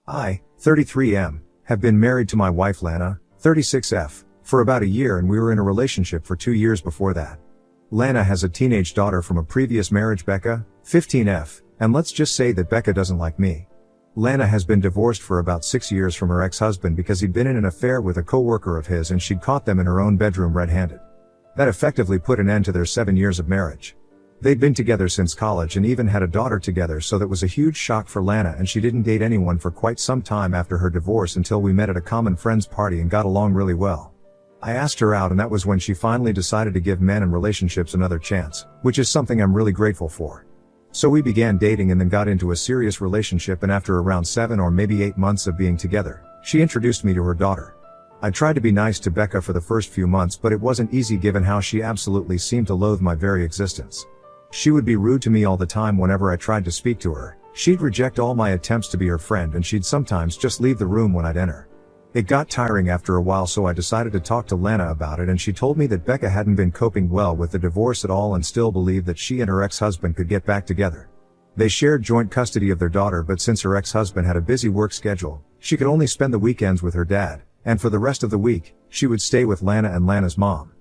I, 33M, have been married to my wife Lana, 36F, for about a year, and we were in a relationship for 2 years before that. Lana has a teenage daughter from a previous marriage, Becca, 15F, and let's just say that Becca doesn't like me. Lana has been divorced for about 6 years from her ex-husband because he'd been in an affair with a co-worker of his and she'd caught them in her own bedroom red-handed. That effectively put an end to their 7 years of marriage. They'd been together since college and even had a daughter together, so that was a huge shock for Lana, and she didn't date anyone for quite some time after her divorce until we met at a common friend's party and got along really well. I asked her out, and that was when she finally decided to give men and relationships another chance, which is something I'm really grateful for. So we began dating and then got into a serious relationship, and after around 7 or maybe 8 months of being together, she introduced me to her daughter. I tried to be nice to Becca for the first few months, but it wasn't easy given how she absolutely seemed to loathe my very existence. She would be rude to me all the time whenever I tried to speak to her. She'd reject all my attempts to be her friend, and she'd sometimes just leave the room when I'd enter. It got tiring after a while, so I decided to talk to Lana about it, and she told me that Becca hadn't been coping well with the divorce at all and still believed that she and her ex-husband could get back together. They shared joint custody of their daughter, but since her ex-husband had a busy work schedule, she could only spend the weekends with her dad, and for the rest of the week, she would stay with Lana and Lana's mom.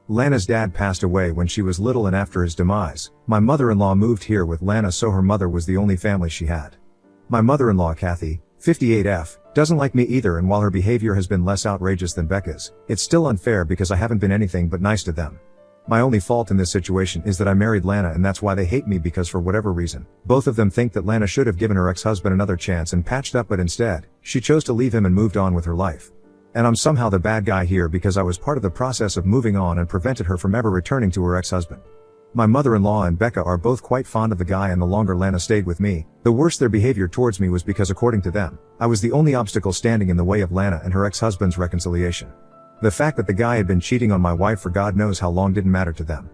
Lana's dad passed away when she was little, and after his demise, my mother-in-law moved here with Lana, so her mother was the only family she had. My mother-in-law, Kathy, 58F, doesn't like me either, and while her behavior has been less outrageous than Becca's, it's still unfair because I haven't been anything but nice to them. My only fault in this situation is that I married Lana, and that's why they hate me, because for whatever reason, both of them think that Lana should have given her ex-husband another chance and patched up, but instead, she chose to leave him and moved on with her life. And I'm somehow the bad guy here because I was part of the process of moving on and prevented her from ever returning to her ex-husband. My mother-in-law and Becca are both quite fond of the guy, and the longer Lana stayed with me, the worse their behavior towards me was, because according to them, I was the only obstacle standing in the way of Lana and her ex-husband's reconciliation. The fact that the guy had been cheating on my wife for God knows how long didn't matter to them.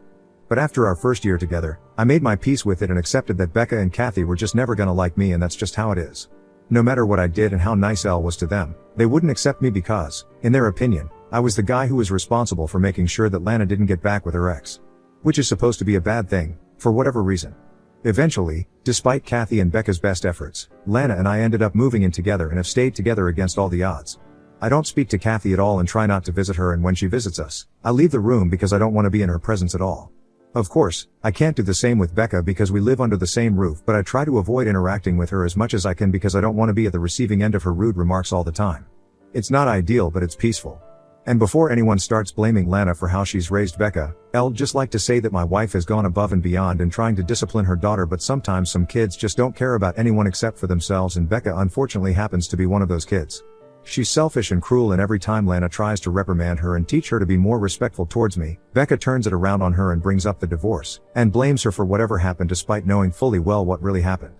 But after our first year together, I made my peace with it and accepted that Becca and Kathy were just never gonna like me, and that's just how it is. No matter what I did and how nice Elle was to them, they wouldn't accept me because, in their opinion, I was the guy who was responsible for making sure that Lana didn't get back with her ex. Which is supposed to be a bad thing, for whatever reason. Eventually, despite Kathy and Becca's best efforts, Lana and I ended up moving in together and have stayed together against all the odds. I don't speak to Kathy at all and try not to visit her, and when she visits us, I leave the room because I don't want to be in her presence at all. Of course, I can't do the same with Becca because we live under the same roof, but I try to avoid interacting with her as much as I can because I don't want to be at the receiving end of her rude remarks all the time. It's not ideal, but it's peaceful. And before anyone starts blaming Lana for how she's raised Becca, I'd just like to say that my wife has gone above and beyond in trying to discipline her daughter, but sometimes some kids just don't care about anyone except for themselves, and Becca unfortunately happens to be one of those kids. She's selfish and cruel, and every time Lana tries to reprimand her and teach her to be more respectful towards me, Becca turns it around on her and brings up the divorce, and blames her for whatever happened despite knowing fully well what really happened.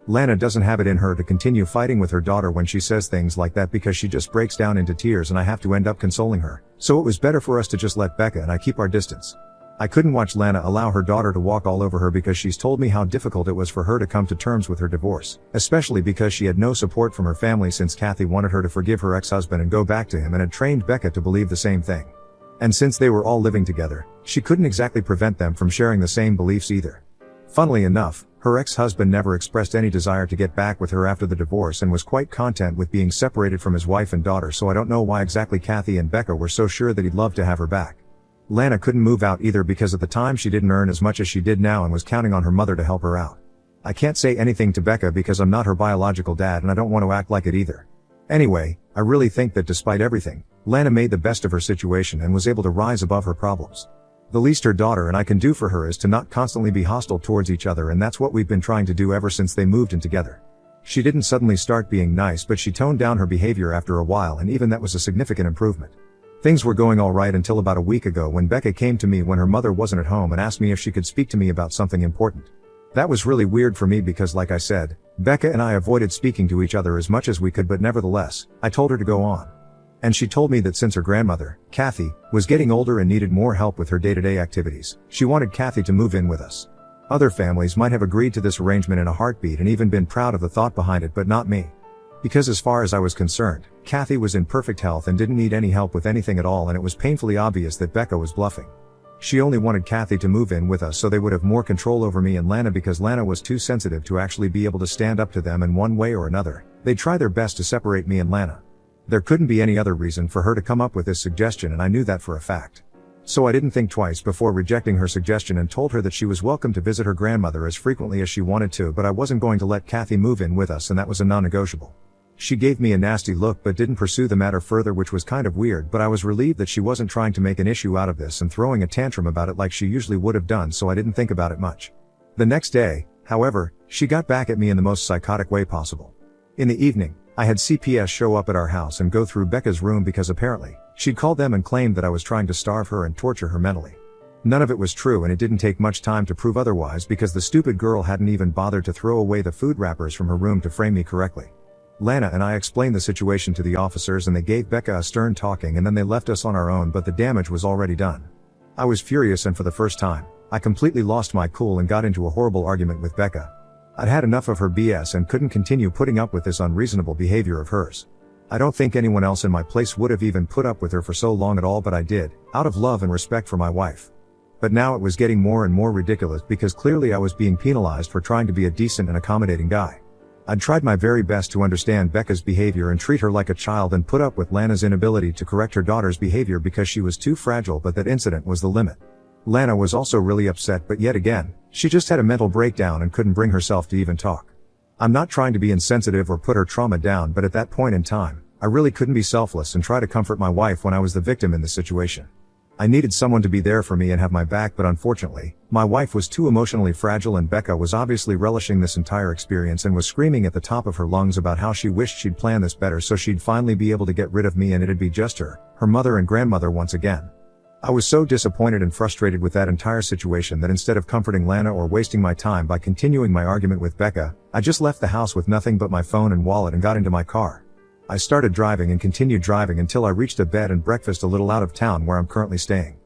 Lana doesn't have it in her to continue fighting with her daughter when she says things like that because she just breaks down into tears and I have to end up consoling her, so it was better for us to just let Becca and I keep our distance. I couldn't watch Lana allow her daughter to walk all over her because she's told me how difficult it was for her to come to terms with her divorce, especially because she had no support from her family since Kathy wanted her to forgive her ex-husband and go back to him and had trained Becca to believe the same thing. And since they were all living together, she couldn't exactly prevent them from sharing the same beliefs either. Funnily enough, her ex-husband never expressed any desire to get back with her after the divorce and was quite content with being separated from his wife and daughter, so I don't know why exactly Kathy and Becca were so sure that he'd love to have her back. Lana couldn't move out either because at the time she didn't earn as much as she did now and was counting on her mother to help her out. I can't say anything to Becca because I'm not her biological dad and I don't want to act like it either. Anyway, I really think that despite everything, Lana made the best of her situation and was able to rise above her problems. The least her daughter and I can do for her is to not constantly be hostile towards each other, and that's what we've been trying to do ever since they moved in together. She didn't suddenly start being nice, but she toned down her behavior after a while, and even that was a significant improvement. Things were going all right until about a week ago when Becca came to me when her mother wasn't at home and asked me if she could speak to me about something important. That was really weird for me because, like I said, Becca and I avoided speaking to each other as much as we could, but nevertheless, I told her to go on. And she told me that since her grandmother, Kathy, was getting older and needed more help with her day-to-day activities, she wanted Kathy to move in with us. Other families might have agreed to this arrangement in a heartbeat and even been proud of the thought behind it, but not me. Because as far as I was concerned, Kathy was in perfect health and didn't need any help with anything at all, and it was painfully obvious that Becca was bluffing. She only wanted Kathy to move in with us so they would have more control over me and Lana because Lana was too sensitive to actually be able to stand up to them in one way or another. They'd try their best to separate me and Lana. There couldn't be any other reason for her to come up with this suggestion and I knew that for a fact. So I didn't think twice before rejecting her suggestion and told her that she was welcome to visit her grandmother as frequently as she wanted to, but I wasn't going to let Kathy move in with us and that was a non-negotiable. She gave me a nasty look but didn't pursue the matter further, which was kind of weird, but I was relieved that she wasn't trying to make an issue out of this and throwing a tantrum about it like she usually would have done, so I didn't think about it much. The next day, however, she got back at me in the most psychotic way possible. In the evening, I had CPS show up at our house and go through Becca's room because apparently, she'd called them and claimed that I was trying to starve her and torture her mentally. None of it was true and it didn't take much time to prove otherwise because the stupid girl hadn't even bothered to throw away the food wrappers from her room to frame me correctly. Lana and I explained the situation to the officers and they gave Becca a stern talking and then they left us on our own, but the damage was already done. I was furious and for the first time, I completely lost my cool and got into a horrible argument with Becca. I'd had enough of her BS and couldn't continue putting up with this unreasonable behavior of hers. I don't think anyone else in my place would have even put up with her for so long at all, but I did, out of love and respect for my wife. But now it was getting more and more ridiculous because clearly I was being penalized for trying to be a decent and accommodating guy. I'd tried my very best to understand Becca's behavior and treat her like a child and put up with Lana's inability to correct her daughter's behavior because she was too fragile, but that incident was the limit. Lana was also really upset, but yet again, she just had a mental breakdown and couldn't bring herself to even talk. I'm not trying to be insensitive or put her trauma down, but at that point in time, I really couldn't be selfless and try to comfort my wife when I was the victim in this situation. I needed someone to be there for me and have my back, but unfortunately, my wife was too emotionally fragile and Becca was obviously relishing this entire experience and was screaming at the top of her lungs about how she wished she'd planned this better so she'd finally be able to get rid of me and it'd be just her mother and grandmother once again. I was so disappointed and frustrated with that entire situation that instead of comforting Lana or wasting my time by continuing my argument with Becca, I just left the house with nothing but my phone and wallet and got into my car. I started driving and continued driving until I reached a bed and breakfast a little out of town where I'm currently staying.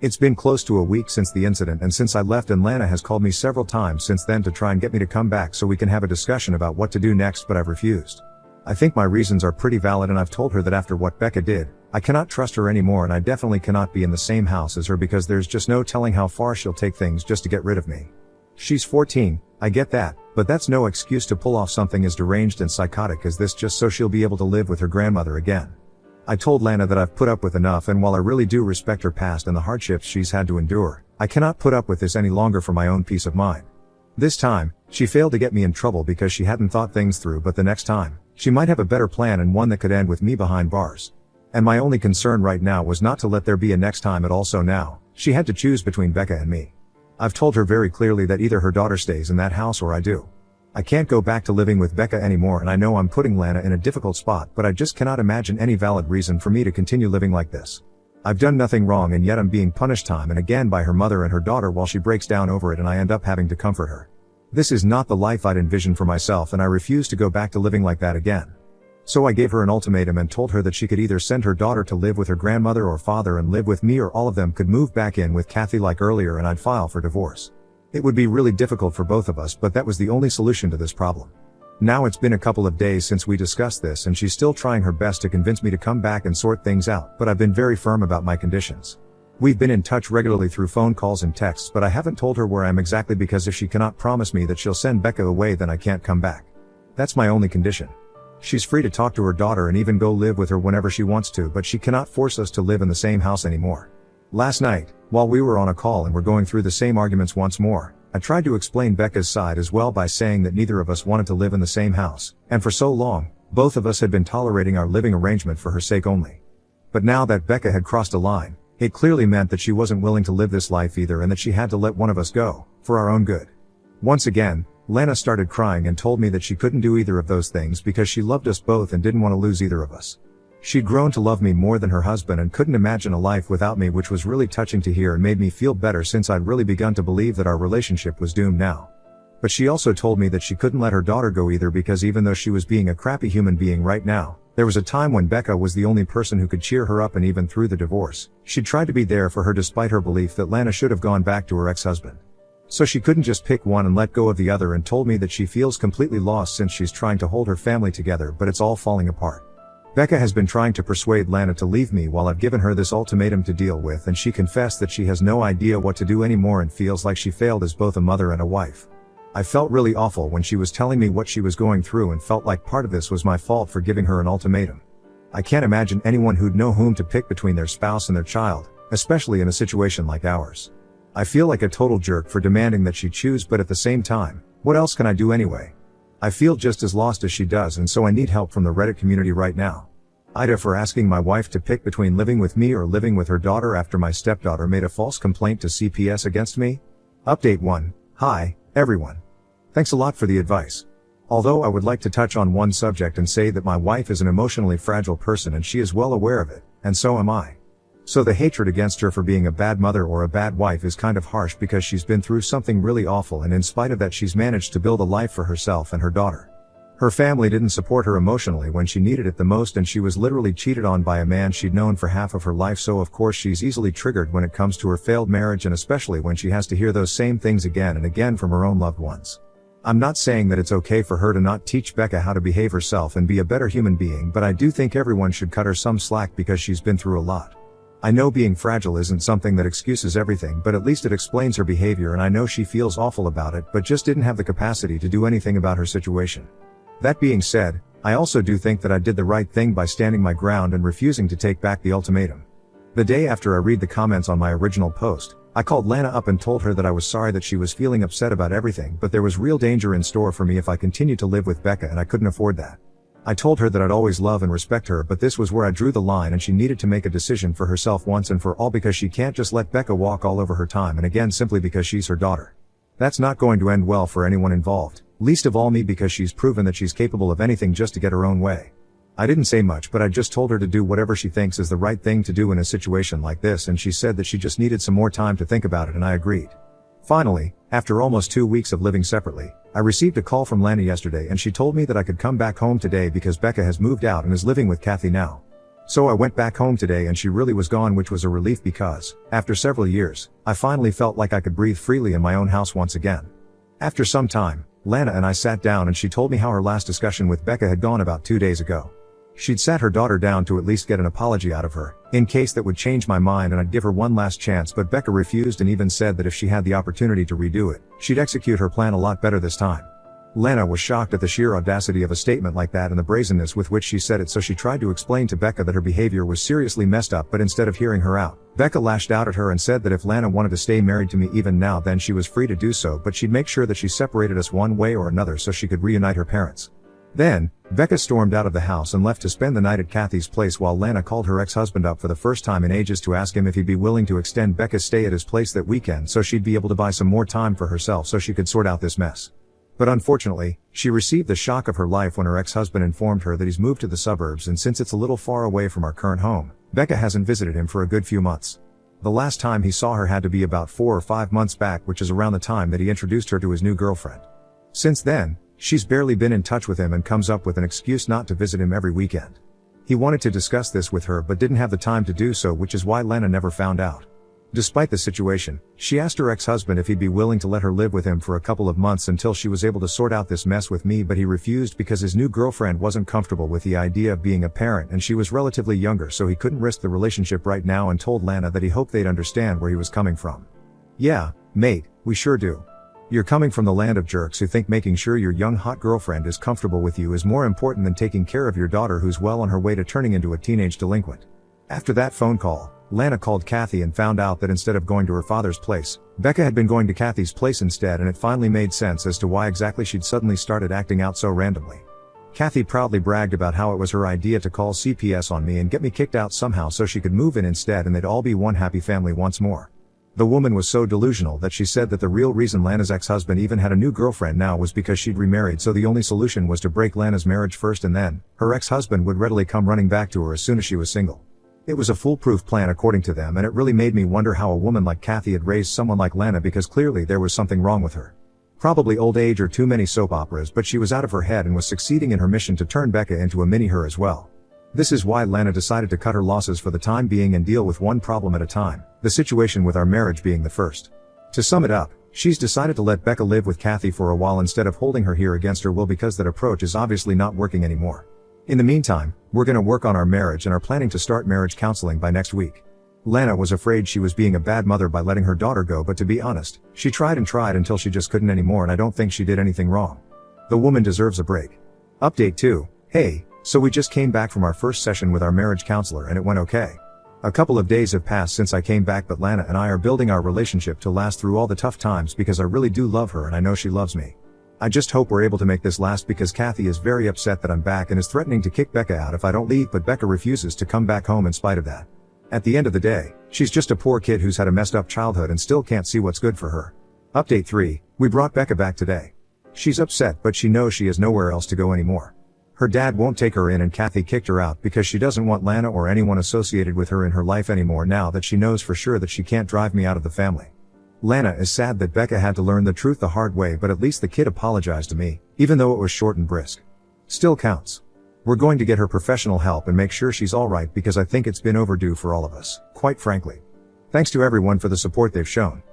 It's been close to a week since the incident and since I left, and Lana has called me several times since then to try and get me to come back so we can have a discussion about what to do next, but I've refused. I think my reasons are pretty valid and I've told her that after what Becca did, I cannot trust her anymore and I definitely cannot be in the same house as her because there's just no telling how far she'll take things just to get rid of me. She's 14, I get that, but that's no excuse to pull off something as deranged and psychotic as this just so she'll be able to live with her grandmother again. I told Lana that I've put up with enough, and while I really do respect her past and the hardships she's had to endure, I cannot put up with this any longer for my own peace of mind. This time, she failed to get me in trouble because she hadn't thought things through, but the next time, she might have a better plan and one that could end with me behind bars. And my only concern right now was not to let there be a next time at all, so now, she had to choose between Becca and me. I've told her very clearly that either her daughter stays in that house or I do. I can't go back to living with Becca anymore, and I know I'm putting Lana in a difficult spot, but I just cannot imagine any valid reason for me to continue living like this. I've done nothing wrong and yet I'm being punished time and again by her mother and her daughter while she breaks down over it and I end up having to comfort her. This is not the life I'd envisioned for myself and I refuse to go back to living like that again. So I gave her an ultimatum and told her that she could either send her daughter to live with her grandmother or father and live with me, or all of them could move back in with Kathy like earlier and I'd file for divorce. It would be really difficult for both of us, but that was the only solution to this problem. Now it's been a couple of days since we discussed this and she's still trying her best to convince me to come back and sort things out, but I've been very firm about my conditions. We've been in touch regularly through phone calls and texts, but I haven't told her where I am exactly because if she cannot promise me that she'll send Becca away, then I can't come back. That's my only condition. She's free to talk to her daughter and even go live with her whenever she wants to, but she cannot force us to live in the same house anymore. Last night, while we were on a call and were going through the same arguments once more, I tried to explain Becca's side as well by saying that neither of us wanted to live in the same house, and for so long, both of us had been tolerating our living arrangement for her sake only. But now that Becca had crossed a line, it clearly meant that she wasn't willing to live this life either and that she had to let one of us go, for our own good. Once again, Lana started crying and told me that she couldn't do either of those things because she loved us both and didn't want to lose either of us. She'd grown to love me more than her husband and couldn't imagine a life without me, which was really touching to hear and made me feel better since I'd really begun to believe that our relationship was doomed now. But she also told me that she couldn't let her daughter go either because even though she was being a crappy human being right now, there was a time when Becca was the only person who could cheer her up, and even through the divorce, she'd tried to be there for her despite her belief that Lana should have gone back to her ex-husband. So she couldn't just pick one and let go of the other, and told me that she feels completely lost since she's trying to hold her family together but it's all falling apart. Becca has been trying to persuade Lana to leave me while I've given her this ultimatum to deal with, and she confessed that she has no idea what to do anymore and feels like she failed as both a mother and a wife. I felt really awful when she was telling me what she was going through and felt like part of this was my fault for giving her an ultimatum. I can't imagine anyone who'd know whom to pick between their spouse and their child, especially in a situation like ours. I feel like a total jerk for demanding that she choose, but at the same time, what else can I do anyway? I feel just as lost as she does, and so I need help from the Reddit community right now. Ida for asking my wife to pick between living with me or living with her daughter after my stepdaughter made a false complaint to CPS against me. Update 1. Hi, everyone. Thanks a lot for the advice. Although I would like to touch on one subject and say that my wife is an emotionally fragile person and she is well aware of it, and so am I. So the hatred against her for being a bad mother or a bad wife is kind of harsh because she's been through something really awful, and in spite of that she's managed to build a life for herself and her daughter. Her family didn't support her emotionally when she needed it the most, and she was literally cheated on by a man she'd known for half of her life, so of course she's easily triggered when it comes to her failed marriage, and especially when she has to hear those same things again and again from her own loved ones. I'm not saying that it's okay for her to not teach Becca how to behave herself and be a better human being, but I do think everyone should cut her some slack because she's been through a lot. I know being fragile isn't something that excuses everything, but at least it explains her behavior, and I know she feels awful about it but just didn't have the capacity to do anything about her situation. That being said, I also do think that I did the right thing by standing my ground and refusing to take back the ultimatum. The day after I read the comments on my original post, I called Lana up and told her that I was sorry that she was feeling upset about everything, but there was real danger in store for me if I continued to live with Becca and I couldn't afford that. I told her that I'd always love and respect her, but this was where I drew the line and she needed to make a decision for herself once and for all, because she can't just let Becca walk all over her time and again simply because she's her daughter. That's not going to end well for anyone involved, least of all me, because she's proven that she's capable of anything just to get her own way. I didn't say much, but I just told her to do whatever she thinks is the right thing to do in a situation like this, and she said that she just needed some more time to think about it, and I agreed. Finally, after almost 2 weeks of living separately, I received a call from Lana yesterday and she told me that I could come back home today because Becca has moved out and is living with Kathy now. So I went back home today and she really was gone, which was a relief because, after several years, I finally felt like I could breathe freely in my own house once again. After some time, Lana and I sat down and she told me how her last discussion with Becca had gone about 2 days ago. She'd sat her daughter down to at least get an apology out of her, in case that would change my mind and I'd give her one last chance, but Becca refused and even said that if she had the opportunity to redo it, she'd execute her plan a lot better this time. Lana was shocked at the sheer audacity of a statement like that and the brazenness with which she said it, so she tried to explain to Becca that her behavior was seriously messed up, but instead of hearing her out, Becca lashed out at her and said that if Lana wanted to stay married to me even now, then she was free to do so, but she'd make sure that she separated us one way or another so she could reunite her parents. Then, Becca stormed out of the house and left to spend the night at Kathy's place, while Lana called her ex-husband up for the first time in ages to ask him if he'd be willing to extend Becca's stay at his place that weekend so she'd be able to buy some more time for herself so she could sort out this mess. But unfortunately, she received the shock of her life when her ex-husband informed her that he's moved to the suburbs, and since it's a little far away from our current home, Becca hasn't visited him for a good few months. The last time he saw her had to be about 4 or 5 months back, which is around the time that he introduced her to his new girlfriend. Since then, she's barely been in touch with him and comes up with an excuse not to visit him every weekend. He wanted to discuss this with her but didn't have the time to do so, which is why Lana never found out. Despite the situation, she asked her ex-husband if he'd be willing to let her live with him for a couple of months until she was able to sort out this mess with me, but he refused because his new girlfriend wasn't comfortable with the idea of being a parent and she was relatively younger, so he couldn't risk the relationship right now, and told Lana that he hoped they'd understand where he was coming from. Yeah, mate, we sure do. You're coming from the land of jerks who think making sure your young hot girlfriend is comfortable with you is more important than taking care of your daughter who's well on her way to turning into a teenage delinquent. After that phone call, Lana called Kathy and found out that instead of going to her father's place, Becca had been going to Kathy's place instead, and it finally made sense as to why exactly she'd suddenly started acting out so randomly. Kathy proudly bragged about how it was her idea to call CPS on me and get me kicked out somehow so she could move in instead and they'd all be one happy family once more. The woman was so delusional that she said that the real reason Lana's ex-husband even had a new girlfriend now was because she'd remarried, so the only solution was to break Lana's marriage first and then, her ex-husband would readily come running back to her as soon as she was single. It was a foolproof plan according to them, and it really made me wonder how a woman like Kathy had raised someone like Lana, because clearly there was something wrong with her. Probably old age or too many soap operas, but she was out of her head and was succeeding in her mission to turn Becca into a mini-her as well. This is why Lana decided to cut her losses for the time being and deal with one problem at a time, the situation with our marriage being the first. To sum it up, she's decided to let Becca live with Kathy for a while instead of holding her here against her will, because that approach is obviously not working anymore. In the meantime, We're gonna work on our marriage and are planning to start marriage counseling by next week. Lana was afraid she was being a bad mother by letting her daughter go, but to be honest, she tried and tried until she just couldn't anymore, and I don't think she did anything wrong. The woman deserves a break. Update 2. Hey, so we just came back from our first session with our marriage counselor and it went okay. A couple of days have passed since I came back, but Lana and I are building our relationship to last through all the tough times because I really do love her and I know she loves me. I just hope we're able to make this last because Kathy is very upset that I'm back and is threatening to kick Becca out if I don't leave, but Becca refuses to come back home in spite of that. At the end of the day, she's just a poor kid who's had a messed up childhood and still can't see what's good for her. Update 3. We brought Becca back today. She's upset, but she knows she has nowhere else to go anymore. Her dad won't take her in and Kathy kicked her out because she doesn't want Lana or anyone associated with her in her life anymore now that she knows for sure that she can't drive me out of the family. Lana is sad that Becca had to learn the truth the hard way, but at least the kid apologized to me, even though it was short and brisk. Still counts. We're going to get her professional help and make sure she's alright because I think it's been overdue for all of us, quite frankly. Thanks to everyone for the support they've shown.